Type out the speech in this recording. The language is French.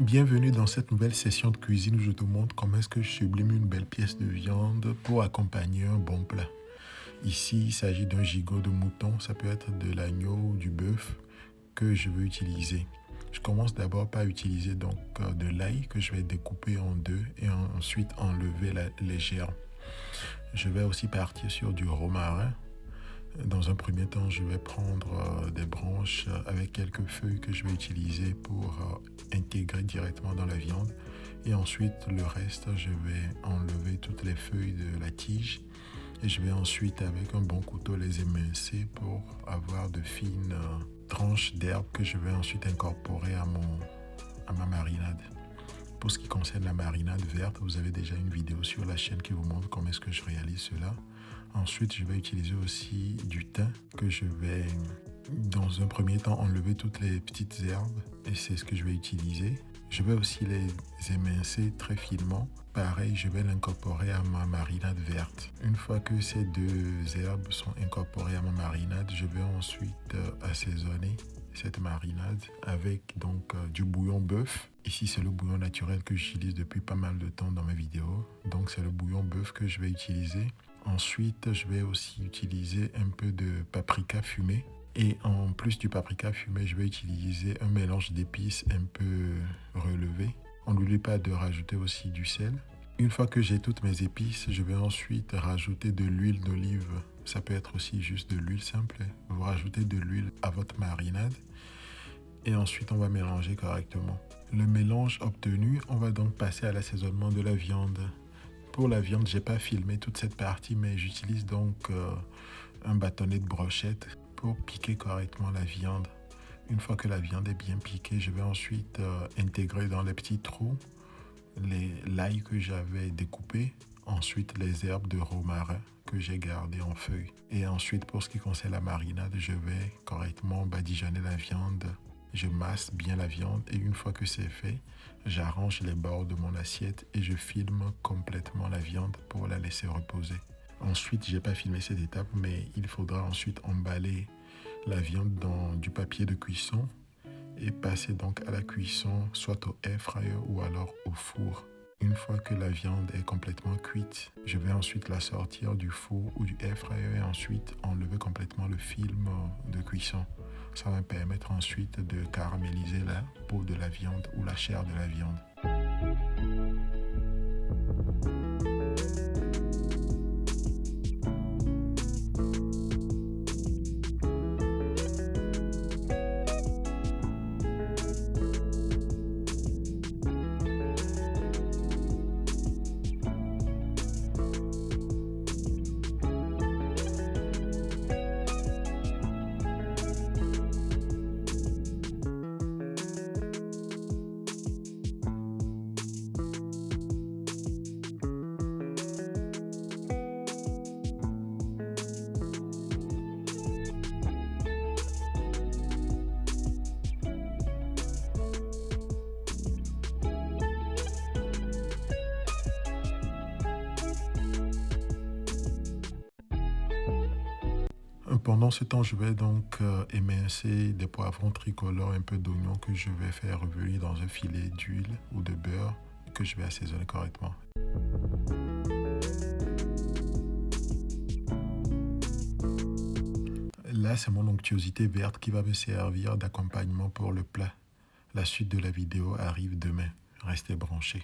Bienvenue dans cette nouvelle session de cuisine où je te montre comment est-ce que je sublime une belle pièce de viande pour accompagner un bon plat. Ici, il s'agit d'un gigot de mouton, ça peut être de l'agneau ou du bœuf que je veux utiliser. Je commence d'abord par utiliser donc de l'ail que je vais découper en deux et ensuite enlever les germes. Je vais aussi partir sur du romarin. Dans un premier temps, je vais prendre des branches avec quelques feuilles que je vais utiliser pour intégrer directement dans la viande. Et ensuite, le reste, je vais enlever toutes les feuilles de la tige. Et je vais ensuite, avec un bon couteau, les émincer pour avoir de fines tranches d'herbe que je vais ensuite incorporer à ma marinade. Pour ce qui concerne la marinade verte, vous avez déjà une vidéo sur la chaîne qui vous montre comment est-ce que je réalise cela. Ensuite, je vais utiliser aussi du thym que je vais, dans un premier temps, enlever toutes les petites herbes et c'est ce que je vais utiliser. Je vais aussi les émincer très finement. Pareil, je vais l'incorporer à ma marinade verte. Une fois que ces deux herbes sont incorporées à ma marinade, je vais ensuite assaisonner cette marinade avec donc du bouillon bœuf. Ici, c'est le bouillon naturel que j'utilise depuis pas mal de temps dans mes vidéos. Donc, c'est le bouillon bœuf que je vais utiliser. Ensuite, je vais aussi utiliser un peu de paprika fumé. Et en plus du paprika fumé, je vais utiliser un mélange d'épices un peu relevé. On n'oublie pas de rajouter aussi du sel. Une fois que j'ai toutes mes épices, je vais ensuite rajouter de l'huile d'olive. Ça peut être aussi juste de l'huile simple. Vous rajoutez de l'huile à votre marinade. Et ensuite, on va mélanger correctement. Le mélange obtenu, on va donc passer à l'assaisonnement de la viande. Pour la viande, je n'ai pas filmé toute cette partie, mais j'utilise donc un bâtonnet de brochette pour piquer correctement la viande. Une fois que la viande est bien piquée, je vais ensuite intégrer dans les petits trous l'ail que j'avais découpé, ensuite les herbes de romarin que j'ai gardées en feuilles. Et ensuite, pour ce qui concerne la marinade, je vais correctement badigeonner la viande. Je masse bien la viande et une fois que c'est fait, j'arrange les bords de mon assiette et je filme complètement la viande pour la laisser reposer. Ensuite, je n'ai pas filmé cette étape, mais il faudra ensuite emballer la viande dans du papier de cuisson et passer donc à la cuisson soit au air fryer ou alors au four. Une fois que la viande est complètement cuite, je vais ensuite la sortir du four ou du air fryer et ensuite enlever complètement le film de cuisson. Ça va me permettre ensuite de caraméliser la peau de la viande ou la chair de la viande. Pendant ce temps, je vais donc émincer des poivrons tricolores, un peu d'oignon que je vais faire revenir dans un filet d'huile ou de beurre que je vais assaisonner correctement. Là, c'est mon onctuosité verte qui va me servir d'accompagnement pour le plat. La suite de la vidéo arrive demain. Restez branchés.